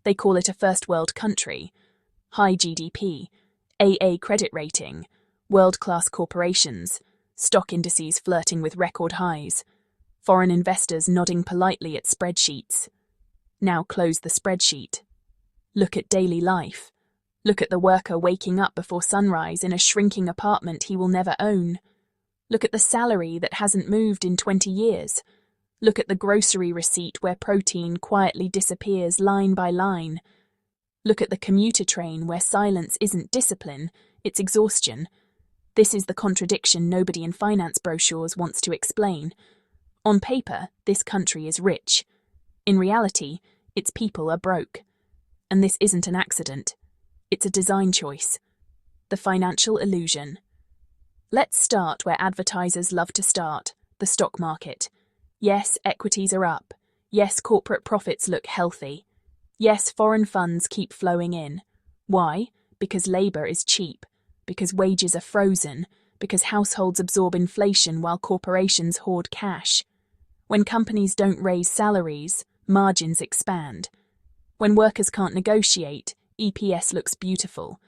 They call it a first world country. High GDP, AA credit rating, world-class corporations, stock indices flirting with record highs, foreign investors nodding politely at spreadsheets. Now close the spreadsheet. Look at daily life. Look at the worker waking up before sunrise in a shrinking apartment he will never own. Look at the salary that hasn't moved in 20 years. Look at the grocery receipt where protein quietly disappears line by line. Look at the commuter train where silence isn't discipline, it's exhaustion. This is the contradiction nobody in finance brochures wants to explain. On paper, this country is rich. In reality, its people are broke. And this isn't an accident. It's a design choice. The financial illusion. Let's start where advertisers love to start, the stock market. Yes, equities are up. Yes, corporate profits look healthy. Yes, foreign funds keep flowing in. Why? Because labor is cheap. Because wages are frozen. Because households absorb inflation while corporations hoard cash. When companies don't raise salaries, margins expand. When workers can't negotiate, EPS looks beautiful.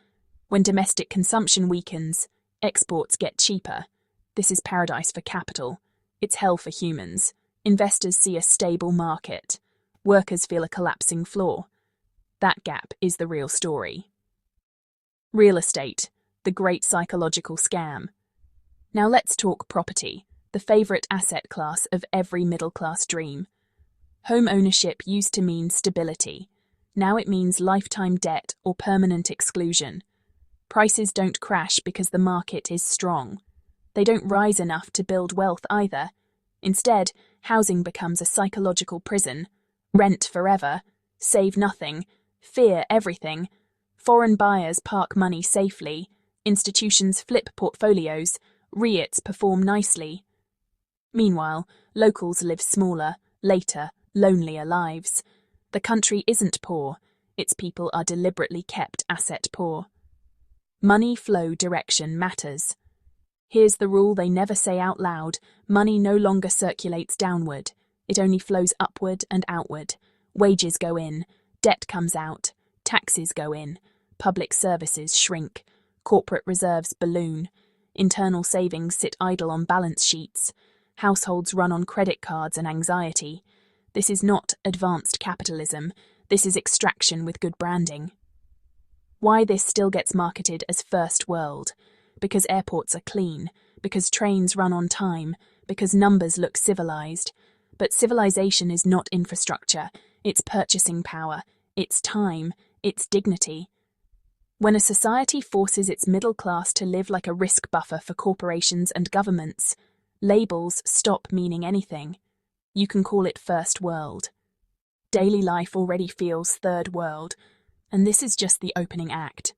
When domestic consumption weakens, exports get cheaper. This is paradise for capital. It's hell for humans. Investors see a stable market. Workers feel a collapsing floor. That gap is the real story. Real estate, the great psychological scam. Now let's talk property, the favourite asset class of every middle-class dream. Home ownership used to mean stability. Now it means lifetime debt or permanent exclusion. Prices don't crash because the market is strong. They don't rise enough to build wealth either. Instead, housing becomes a psychological prison. Rent forever, save nothing, fear everything. Foreign buyers park money safely. Institutions flip portfolios. REITs perform nicely. Meanwhile, locals live smaller, later, lonelier lives. The country isn't poor. Its people are deliberately kept asset poor. Money flow direction matters. Here's the rule they never say out loud. Money no longer circulates downward. It only flows upward and outward. Wages go in. Debt comes out. Taxes go in. Public services shrink. Corporate reserves balloon. Internal savings sit idle on balance sheets. Households run on credit cards and anxiety. This is not advanced capitalism. This is extraction with good branding. Why this still gets marketed as first world? Because airports are clean, because trains run on time, because numbers look civilized. But civilization is not infrastructure, it's purchasing power, it's time, it's dignity. When a society forces its middle class to live like a risk buffer for corporations and governments, labels stop meaning anything. You can call it first world. Daily life already feels third world, and this is just the opening act.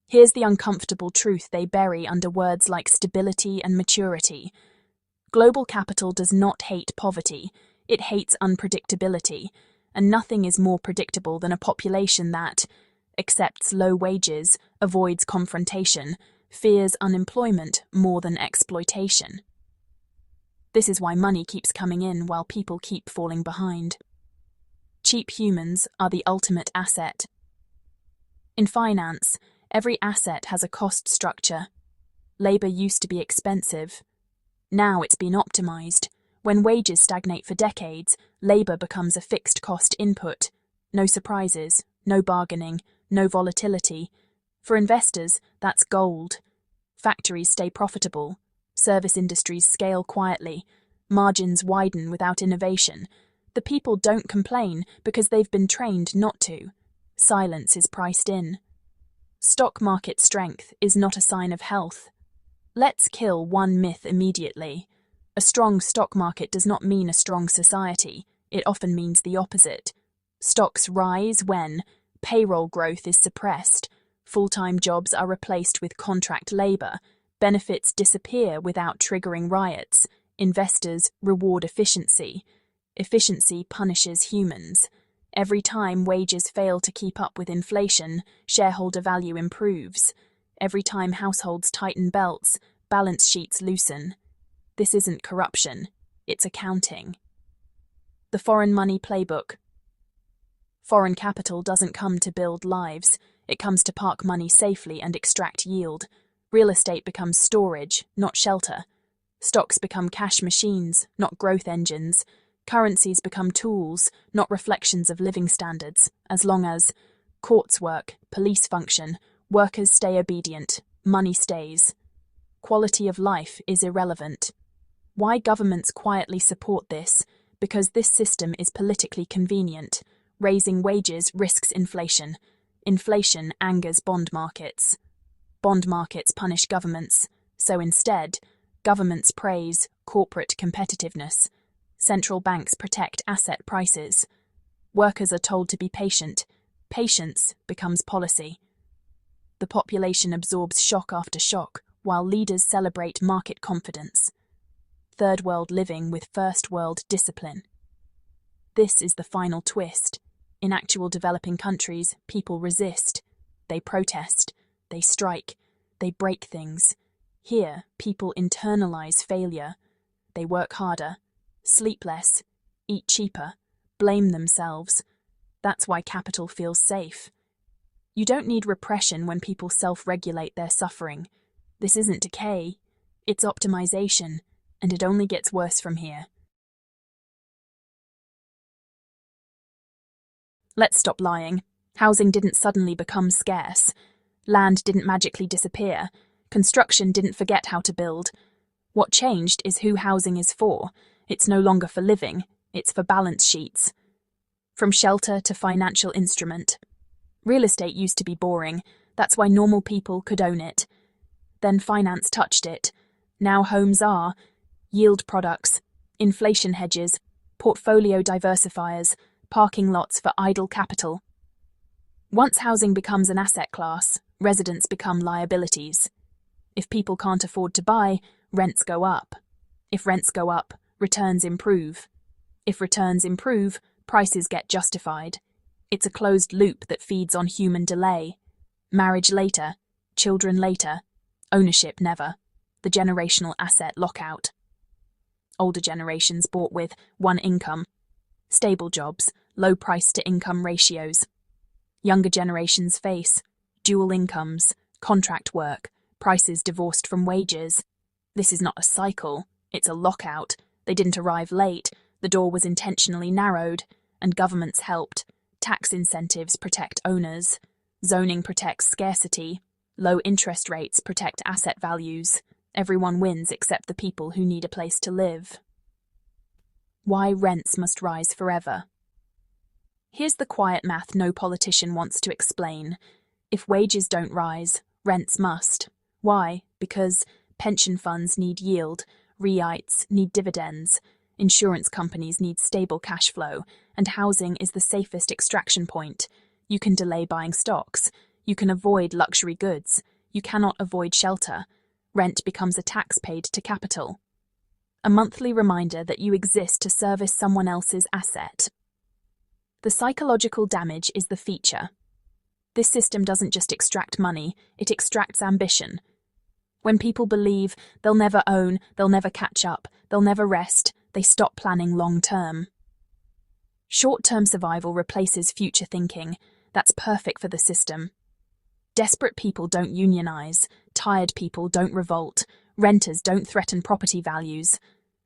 Here's the uncomfortable truth they bury under words like stability and maturity. Global capital does not hate poverty, it hates unpredictability, and nothing is more predictable than a population that accepts low wages, avoids confrontation, fears unemployment more than exploitation. This is why money keeps coming in while people keep falling behind. Cheap humans are the ultimate asset. In finance, every asset has a cost structure. Labor used to be expensive. Now it's been optimized. When wages stagnate for decades, labor becomes a fixed cost input. No surprises, no bargaining, no volatility. For investors, that's gold. Factories stay profitable. Service industries scale quietly. Margins widen without innovation. The people don't complain because they've been trained not to. Silence is priced in. Stock market strength is not a sign of health. Let's kill one myth immediately. A strong stock market does not mean a strong society. It often means the opposite. Stocks rise when payroll growth is suppressed, full-time jobs are replaced with contract labor, benefits disappear without triggering riots, investors reward efficiency. Efficiency punishes humans. Every time wages fail to keep up with inflation, shareholder value improves. Every time households tighten belts, balance sheets loosen. This isn't corruption, it's accounting. The foreign money playbook. Foreign capital doesn't come to build lives, it comes to park money safely and extract yield. Real estate becomes storage, not shelter. Stocks become cash machines, not growth engines. Currencies become tools, not reflections of living standards. As long as courts work, police function, workers stay obedient, money stays. Quality of life is irrelevant. Why governments quietly support this? Because this system is politically convenient. Raising wages risks inflation. Inflation angers bond markets. Bond markets punish governments. So instead, governments praise corporate competitiveness. Central banks protect asset prices. Workers are told to be patient. Patience becomes policy. The population absorbs shock after shock, while leaders celebrate market confidence. Third world living with first world discipline. This is the final twist. In actual developing countries, people resist. They protest. They strike. They break things. Here, people internalize failure. They work harder, sleep less, eat cheaper, blame themselves. That's why capital feels safe. You don't need repression when people self-regulate their suffering. This isn't decay, it's optimization, and it only gets worse from here. Let's stop lying. Housing didn't suddenly become scarce. Land didn't magically disappear. Construction didn't forget how to build. What changed is who housing is for. It's no longer for living, it's for balance sheets. From shelter to financial instrument. Real estate used to be boring. That's why normal people could own it. Then finance touched it. Now homes are yield products, inflation hedges, portfolio diversifiers, parking lots for idle capital. Once housing becomes an asset class, residents become liabilities. If people can't afford to buy, rents go up. If rents go up, returns improve. If returns improve, prices get justified. It's a closed loop that feeds on human delay. Marriage later, children later, ownership never. The generational asset lockout. Older generations bought with one income. Stable jobs, low price to income ratios. Younger generations face dual incomes, contract work, prices divorced from wages. This is not a cycle, it's a lockout. They didn't arrive late, the door was intentionally narrowed, and governments helped. Tax incentives protect owners. Zoning protects scarcity. Low interest rates protect asset values. Everyone wins except the people who need a place to live. Why rents must rise forever. Here's the quiet math no politician wants to explain. If wages don't rise, rents must. Why? Because pension funds need yield, REITs need dividends, insurance companies need stable cash flow, and housing is the safest extraction point. You can delay buying stocks. You can avoid luxury goods. You cannot avoid shelter. Rent becomes a tax paid to capital. A monthly reminder that you exist to service someone else's asset. The psychological damage is the feature. This system doesn't just extract money, it extracts ambition. When people believe they'll never own, they'll never catch up, they'll never rest, they stop planning long-term. Short-term survival replaces future thinking. That's perfect for the system. Desperate people don't unionize, tired people don't revolt, renters don't threaten property values.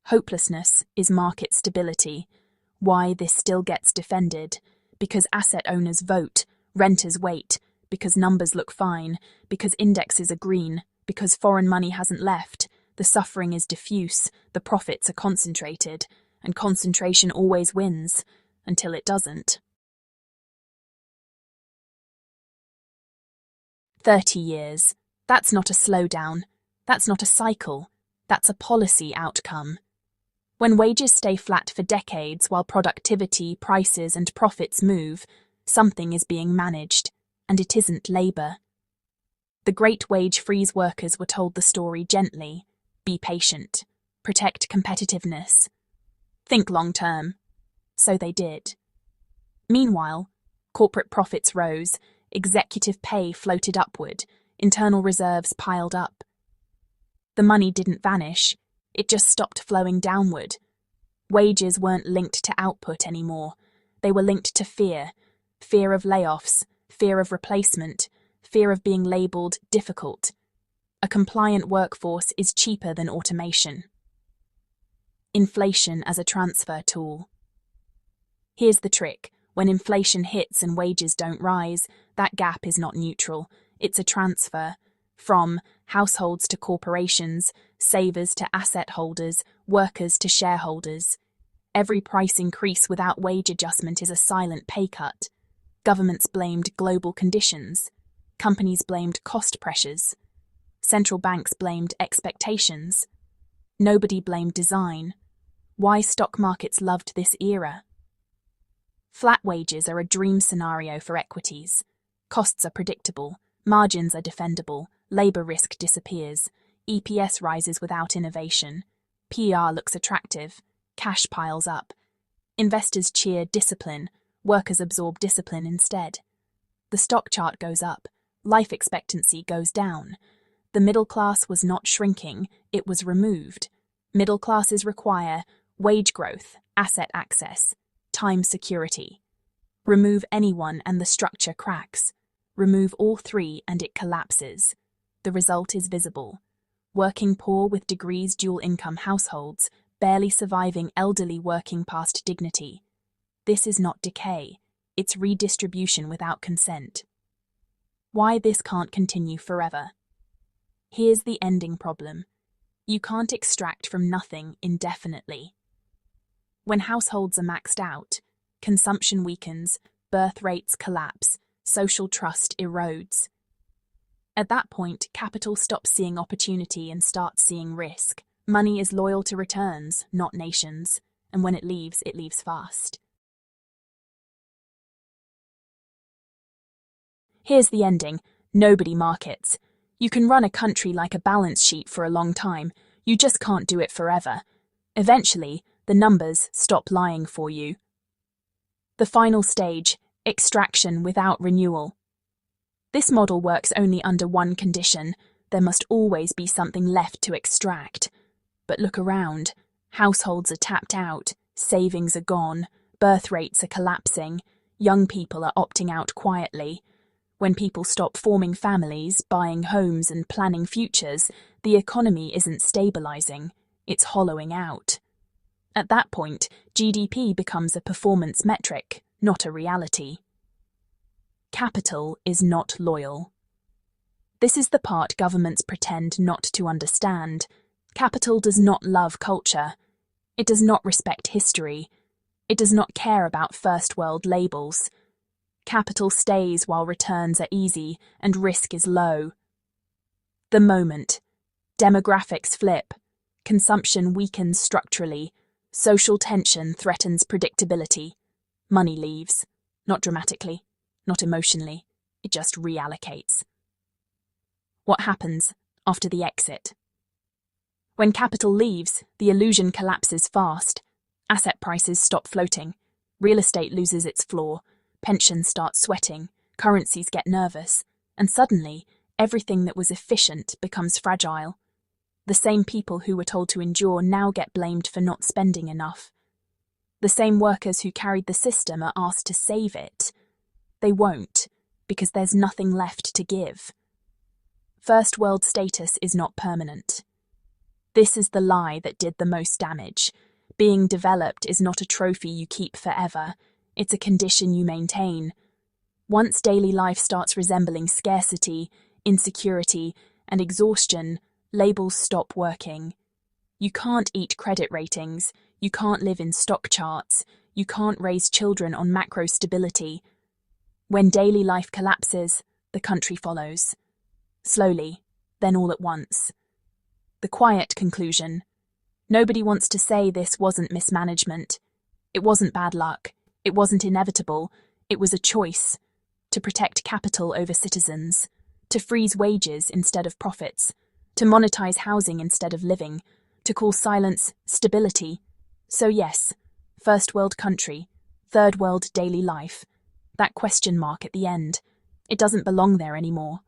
Hopelessness is market stability. Why this still gets defended? Because asset owners vote, renters wait, because numbers look fine, because indexes are green, because foreign money hasn't left, the suffering is diffuse, the profits are concentrated, and concentration always wins, until it doesn't. 30 years. That's not a slowdown. That's not a cycle. That's a policy outcome. When wages stay flat for decades while productivity, prices, and profits move, something is being managed, and it isn't labour. The great wage freeze workers were told the story gently. Be patient. Protect competitiveness. Think long-term. So they did. Meanwhile, corporate profits rose, executive pay floated upward, internal reserves piled up. The money didn't vanish, it just stopped flowing downward. Wages weren't linked to output anymore. They were linked to fear. Fear of layoffs, fear of replacement, fear of being labelled difficult. A compliant workforce is cheaper than automation. Inflation as a transfer tool. Here's the trick. When inflation hits and wages don't rise, that gap is not neutral. It's a transfer. From households to corporations, savers to asset holders, workers to shareholders. Every price increase without wage adjustment is a silent pay cut. Governments blamed global conditions. Companies blamed cost pressures. Central banks blamed expectations. Nobody blamed design. Why stock markets loved this era? Flat wages are a dream scenario for equities. Costs are predictable, margins are defendable, labour risk disappears, EPS rises without innovation, PR looks attractive, cash piles up. Investors cheer discipline, workers absorb discipline instead. The stock chart goes up, life expectancy goes down. The middle class was not shrinking, it was removed. Middle classes require wage growth, asset access, time security. Remove anyone and the structure cracks. Remove all three and it collapses. The result is visible. Working poor with degrees dual income households, barely surviving elderly working past dignity. This is not decay, it's redistribution without consent. Why this can't continue forever? Here's the ending problem. You can't extract from nothing indefinitely. When households are maxed out, consumption weakens, birth rates collapse, social trust erodes. At that point, capital stops seeing opportunity and starts seeing risk. Money is loyal to returns, not nations, and when it leaves fast. Here's the ending. Nobody markets. You can run a country like a balance sheet for a long time, you just can't do it forever. Eventually, the numbers stop lying for you. The final stage, extraction without renewal. This model works only under one condition. There must always be something left to extract. But look around. Households are tapped out, savings are gone, birth rates are collapsing, young people are opting out quietly. When people stop forming families, buying homes and planning futures, the economy isn't stabilizing, it's hollowing out. At that point, GDP becomes a performance metric, not a reality. Capital is not loyal. This is the part governments pretend not to understand. Capital does not love culture. It does not respect history. It does not care about first world labels. Capital stays while returns are easy and risk is low. The moment. Demographics flip. Consumption weakens structurally. Social tension threatens predictability. Money leaves. Not dramatically, not emotionally. It just reallocates. What happens after the exit? When capital leaves, the illusion collapses fast. Asset prices stop floating. Real estate loses its floor. Pensions start sweating, currencies get nervous, and suddenly, everything that was efficient becomes fragile. The same people who were told to endure now get blamed for not spending enough. The same workers who carried the system are asked to save it. They won't, because there's nothing left to give. First world status is not permanent. This is the lie that did the most damage. Being developed is not a trophy you keep forever. It's a condition you maintain. Once daily life starts resembling scarcity, insecurity, and exhaustion, labels stop working. You can't eat credit ratings, you can't live in stock charts, you can't raise children on macro stability. When daily life collapses, the country follows. Slowly, then all at once. The quiet conclusion. Nobody wants to say this wasn't mismanagement. It wasn't bad luck. It wasn't inevitable, it was a choice. To protect capital over citizens, to freeze wages instead of profits, to monetize housing instead of living, to call silence stability. So yes, first world country, third world daily life. That question mark at the end. It doesn't belong there anymore.